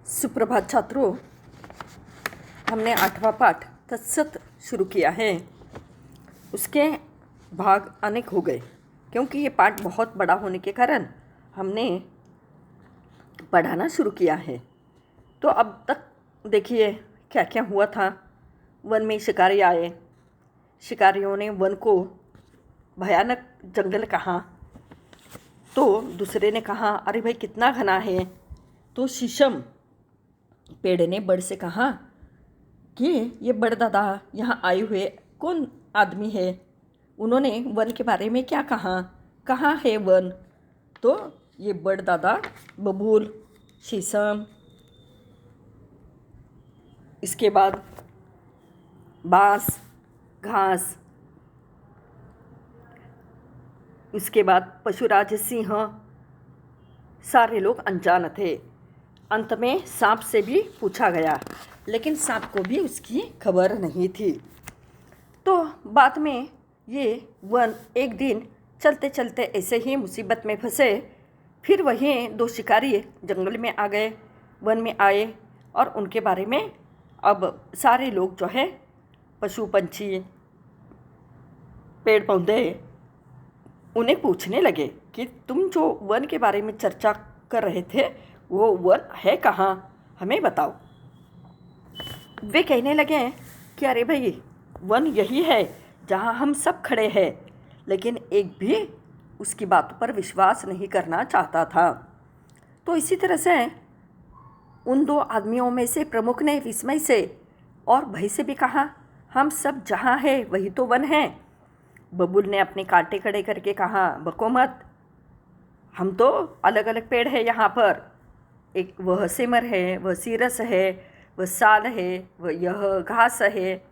सुप्रभात छात्रों, हमने 8वां पाठ तत्सत शुरू किया है। उसके भाग अनेक हो गए क्योंकि ये पाठ बहुत बड़ा होने के कारण हमने पढ़ाना शुरू किया है। तो अब तक देखिए क्या क्या हुआ था। वन में शिकारी आए, शिकारियों ने वन को भयानक जंगल कहा। तो दूसरे ने कहा, अरे भाई कितना घना है। तो शीशम पेड़ ने बड़ से कहा कि ये बड़ दादा यहाँ आए हुए कौन आदमी है, उन्होंने वन के बारे में क्या कहा, कहाँ है वन। तो ये बड़ दादा बबूल, शीशम, इसके बाद बांस, घास, उसके बाद पशुराज सिंह, सारे लोग अनजान थे। अंत में सांप से भी पूछा गया, लेकिन सांप को भी उसकी खबर नहीं थी। तो बाद में ये वन एक दिन चलते चलते ऐसे ही मुसीबत में फंसे। फिर वहीं दो शिकारी जंगल में आ गए, वन में आए, और उनके बारे में अब सारे लोग जो है, पशु पंछी, पेड़ पौधे, उन्हें पूछने लगे कि तुम जो वन के बारे में चर्चा कर रहे थे वो वन है कहाँ, हमें बताओ। वे कहने लगे कि अरे भाई वन यही है जहाँ हम सब खड़े हैं, लेकिन एक भी उसकी बातों पर विश्वास नहीं करना चाहता था। तो इसी तरह से उन दो आदमियों में से प्रमुख ने विस्मय से और भय से भी कहा, हम सब जहाँ है वही तो वन है। बबूल ने अपने कांटे खड़े करके कहा, बको मत, हम तो अलग अलग पेड़ है यहाँ पर। एक वह सिमर है, वह सीरस है, वह साल है, वह यह घास है,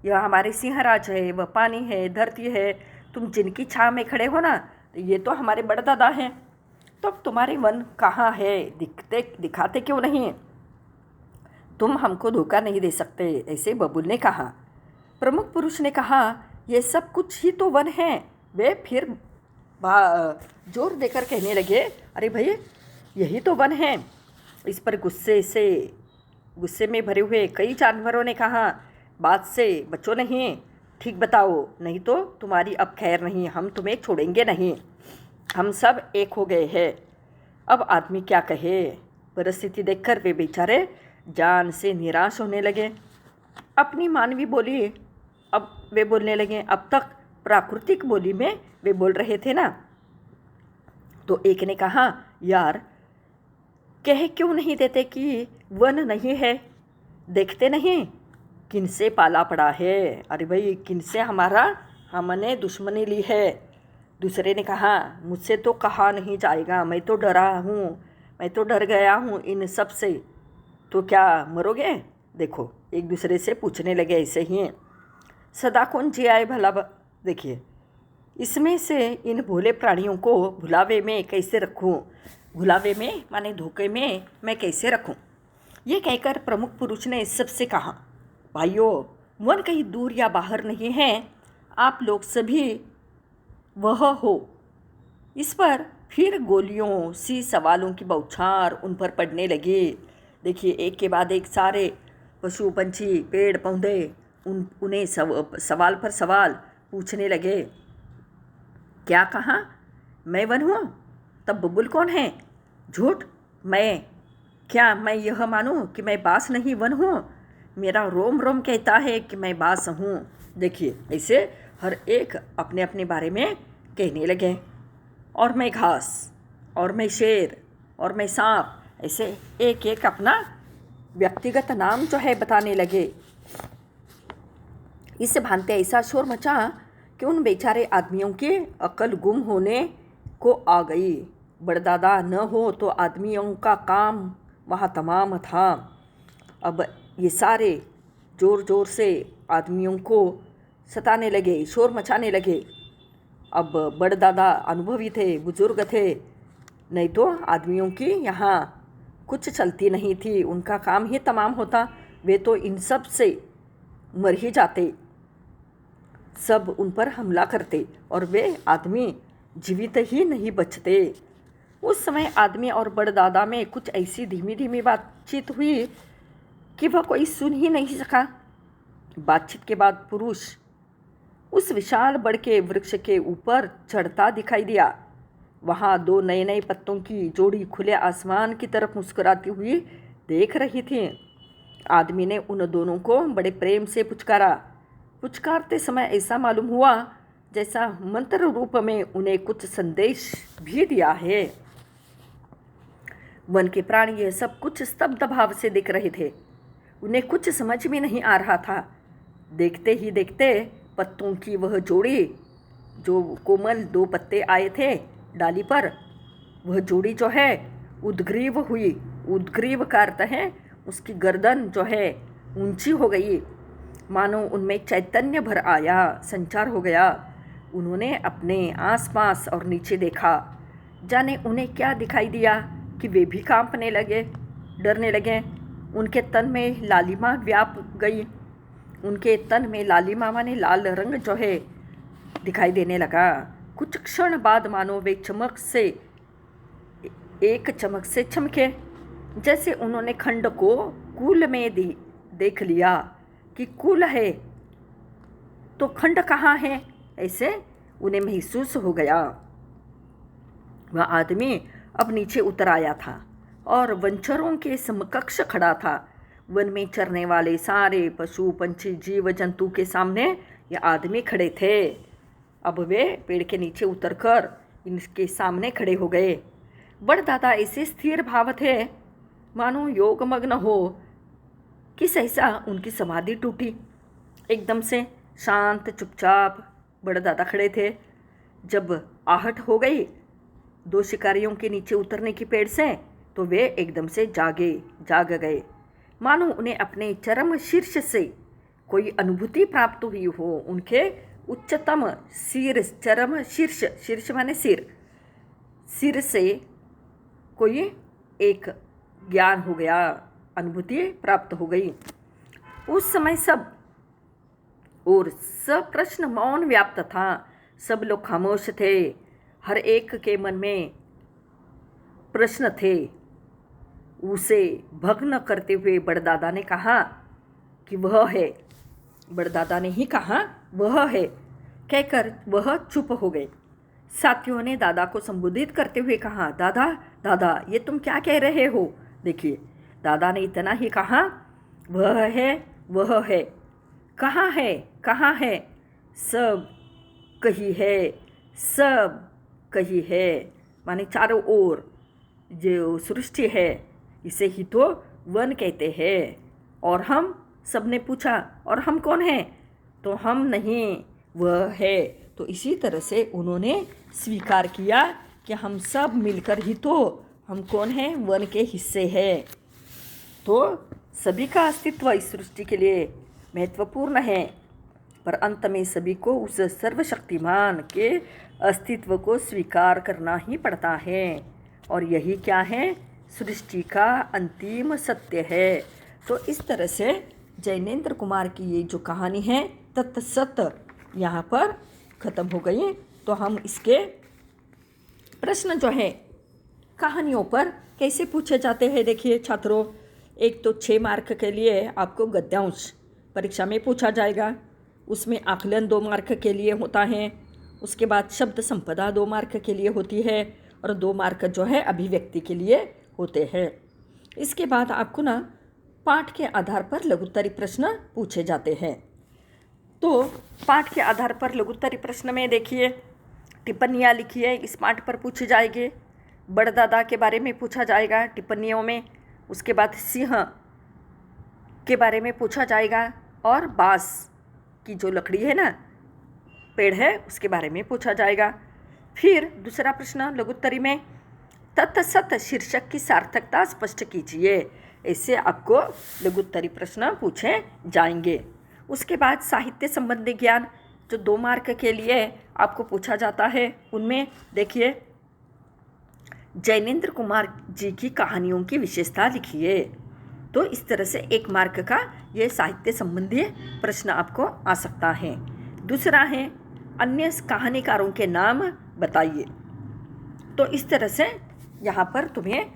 यह हमारे सिंहराज है, वह पानी है, धरती है। तुम जिनकी छाँव में खड़े हो ना, ये तो हमारे बड़दादा हैं। तो अब तुम्हारे वन कहाँ है, दिखाते क्यों नहीं? तुम हमको धोखा नहीं दे सकते, ऐसे बबूल ने कहा। प्रमुख पुरुष ने कहा, ये सब कुछ ही तो वन है। वे फिर जोर देकर कहने लगे, अरे भाई यही तो वन है। इस पर गुस्से में भरे हुए कई जानवरों ने कहा, बात से बचो नहीं, ठीक बताओ, नहीं तो तुम्हारी अब खैर नहीं, हम तुम्हें छोड़ेंगे नहीं। हम सब एक हो गए हैं, अब आदमी क्या कहे। परिस्थिति देखकर वे बेचारे जान से निराश होने लगे। अपनी मानवी बोली अब वे बोलने लगे। अब तक प्राकृतिक बोली में वे बोल रहे थे ना। तो एक ने कहा, यार कह क्यों नहीं देते कि वन नहीं है, देखते नहीं किनसे पाला पड़ा है। अरे भाई किनसे हमने दुश्मनी ली है। दूसरे ने कहा, मुझसे तो कहा नहीं जाएगा, मैं तो डरा हूँ, मैं तो डर गया हूँ इन सब से। तो क्या मरोगे? देखो एक दूसरे से पूछने लगे ऐसे ही, सदा कौन जियाए भला। देखिए इसमें से इन भोले प्राणियों को भुलावे में कैसे रखूं, भुलावे में माने धोखे में मैं कैसे रखूं। ये कहकर प्रमुख पुरुष ने सबसे कहा, भाइयों वन कहीं दूर या बाहर नहीं है, आप लोग सभी वह हो। इस पर फिर गोलियों सी सवालों की बौछार उन पर पड़ने लगी। देखिए एक के बाद एक सारे पशु पंछी, पेड़ पौधे उन्हें सवाल पर सवाल पूछने लगे। क्या कहा? मैं वन हूँ? तब बबूल कौन है? झूठ। मैं यह मानूं कि मैं बास नहीं वन हूँ? मेरा रोम रोम कहता है कि मैं बास हूँ। देखिए ऐसे हर एक अपने अपने बारे में कहने लगे। और मैं घास, और मैं शेर, और मैं सांप, ऐसे एक एक अपना व्यक्तिगत नाम जो है बताने लगे। इससे भांति ऐसा शोर मचा कि उन बेचारे आदमियों की अकल गुम होने को आ गई। बड़दादा न हो तो आदमियों का काम वहाँ तमाम था। अब ये सारे ज़ोर ज़ोर से आदमियों को सताने लगे, शोर मचाने लगे। अब बड़दादा अनुभवी थे, बुजुर्ग थे, नहीं तो आदमियों की यहाँ कुछ चलती नहीं थी, उनका काम ही तमाम होता। वे तो इन सब से मर ही जाते, सब उन पर हमला करते और वे आदमी जीवित ही नहीं बचते। उस समय आदमी और बड़दादा में कुछ ऐसी धीमी धीमी बातचीत हुई कि वह कोई सुन ही नहीं सका। बातचीत के बाद पुरुष उस विशाल बड़ के वृक्ष के ऊपर चढ़ता दिखाई दिया। वहाँ दो नए नए पत्तों की जोड़ी खुले आसमान की तरफ मुस्कुराती हुई देख रही थी। आदमी ने उन दोनों को बड़े प्रेम से पुचकारा। पुचकारते समय ऐसा मालूम हुआ जैसा मंत्र रूप में उन्हें कुछ संदेश भी दिया है। वन के प्राणी यह सब कुछ स्तब्ध भाव से देख रहे थे। उन्हें कुछ समझ में नहीं आ रहा था। देखते ही देखते पत्तों की वह जोड़ी, जो कोमल दो पत्ते आए थे डाली पर, वह जोड़ी जो है उद्ग्रीव हुई। उद्ग्रीव का अर्थ है उसकी गर्दन जो है ऊंची हो गई, मानो उनमें चैतन्य भर आया, संचार हो गया। उन्होंने अपने आसपास और नीचे देखा। जाने उन्हें क्या दिखाई दिया कि वे भी कांपने लगे, डरने लगे। उनके तन में लालिमा व्याप गई। उनके तन में लालिमा माने लाल रंग जो है दिखाई देने लगा। कुछ क्षण बाद मानो वे एक चमक से चमके, जैसे उन्होंने खंड को कूल में देख लिया कि कूल है तो खंड कहाँ है, ऐसे उन्हें महसूस हो गया। वह आदमी अब नीचे उतर आया था और वनचरों के समकक्ष खड़ा था। वन में चरने वाले सारे पशु पंछी जीव जंतु के सामने ये आदमी खड़े थे। अब वे पेड़ के नीचे उतरकर इनके सामने खड़े हो गए। बड़दादा ऐसे स्थिर भाव थे मानो योगमग्न हो कि सहसा उनकी समाधि टूटी। एकदम से शांत चुपचाप बड़दादा खड़े थे। जब आहट हो गई दो शिकारियों के नीचे उतरने की पेड़ से, तो वे एकदम से जाग गए, मानो उन्हें अपने चरम शीर्ष से कोई अनुभूति प्राप्त हुई हो। उनके उच्चतम चरम शीर्ष माने सिर से कोई एक ज्ञान हो गया, अनुभूति प्राप्त हो गई। उस समय सब प्रश्न मौन व्याप्त था। सब लोग खामोश थे। हर एक के मन में प्रश्न थे। उसे भग्न करते हुए बड़दादा ने कहा कि वह है। बड़दादा ने ही कहा वह है, कहकर वह चुप हो गए। साथियों ने दादा को संबोधित करते हुए कहा, दादा दादा ये तुम क्या कह रहे हो। देखिए दादा ने इतना ही कहा, वह है, कहाँ है, सब कही है, माने चारों ओर जो सृष्टि है इसे ही तो वन कहते हैं। और हम सबने पूछा, और हम कौन हैं, तो हम नहीं, वह है। तो इसी तरह से उन्होंने स्वीकार किया कि हम सब मिलकर ही तो हम कौन हैं, वन के हिस्से हैं। तो सभी का अस्तित्व इस सृष्टि के लिए महत्वपूर्ण है, पर अंत में सभी को उस सर्वशक्तिमान के अस्तित्व को स्वीकार करना ही पड़ता है। और यही क्या है, सृष्टि का अंतिम सत्य है। तो इस तरह से जैनेंद्र कुमार की ये जो कहानी है तत्सत यहाँ पर ख़त्म हो गई। तो हम इसके प्रश्न जो है कहानियों पर कैसे पूछे जाते हैं, देखिए छात्रों। एक तो 6 मार्क के लिए आपको गद्यांश परीक्षा में पूछा जाएगा, उसमें आकलन 2 मार्क के लिए होता है। उसके बाद शब्द संपदा 2 मार्क के लिए होती है और 2 मार्क जो है अभिव्यक्ति के लिए होते हैं। इसके बाद आपको ना पाठ के आधार पर लघुत्तरी प्रश्न पूछे जाते हैं। तो पाठ के आधार पर लघुत्तरी प्रश्न में देखिए टिप्पणियाँ लिखिए, इस पाठ पर पूछे जाएंगे। बड़दादा के बारे में पूछा जाएगा टिप्पणियों में। उसके बाद सिंह के बारे में पूछा जाएगा और बांस की जो लकड़ी है ना, पेड़ है, उसके बारे में पूछा जाएगा। फिर दूसरा प्रश्न लघुत्तरी में तत्सत शीर्षक की सार्थकता स्पष्ट कीजिए। इससे आपको लघुत्तरी प्रश्न पूछे जाएंगे। उसके बाद साहित्य संबंधी ज्ञान जो 2 मार्क के लिए आपको पूछा जाता है, उनमें देखिए जैनेंद्र कुमार जी की कहानियों की विशेषता लिखिए। तो इस तरह से 1 मार्क का ये साहित्य संबंधी प्रश्न आपको आ सकता है। दूसरा है अन्य कहानीकारों के नाम बताइए। तो इस तरह से यहाँ पर तुम्हें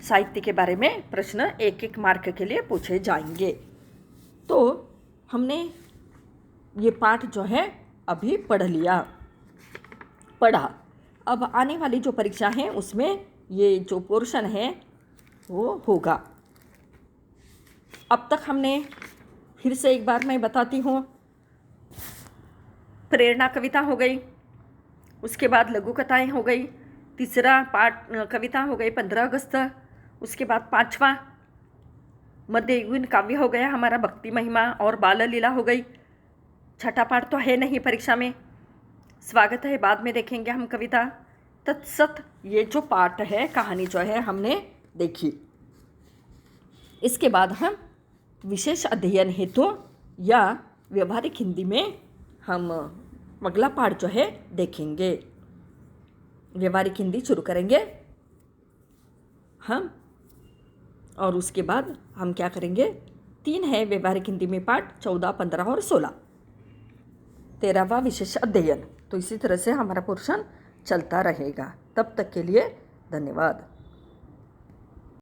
साहित्य के बारे में प्रश्न 1-1 मार्क के लिए पूछे जाएंगे। तो हमने ये पाठ जो है अभी पढ़ा। अब आने वाली जो परीक्षा है उसमें ये जो पोर्शन है वो होगा। अब तक हमने, फिर से एक बार मैं बताती हूँ, प्रेरणा कविता हो गई, उसके बाद लघु कथाएँ हो गई, तीसरा पाठ कविता हो गई 15 अगस्त, उसके बाद 5वां मध्ययुगीन काव्य हो गया हमारा, भक्ति महिमा और बाल लीला हो गई। छठा पाठ तो है नहीं परीक्षा में, स्वागत है बाद में देखेंगे हम कविता। तत्सत ये जो पाठ है, कहानी जो है हमने देखी। इसके बाद हम विशेष अध्ययन हेतु या व्यवहारिक हिंदी में हम अगला पाठ जो है देखेंगे। व्यवहारिक हिंदी शुरू करेंगे हम, और उसके बाद हम क्या करेंगे, 3 है व्यवहारिक हिंदी में पाठ, 14, 15 और 16, 13वां विशेष अध्ययन। तो इसी तरह से हमारा पोर्शन चलता रहेगा। तब तक के लिए धन्यवाद।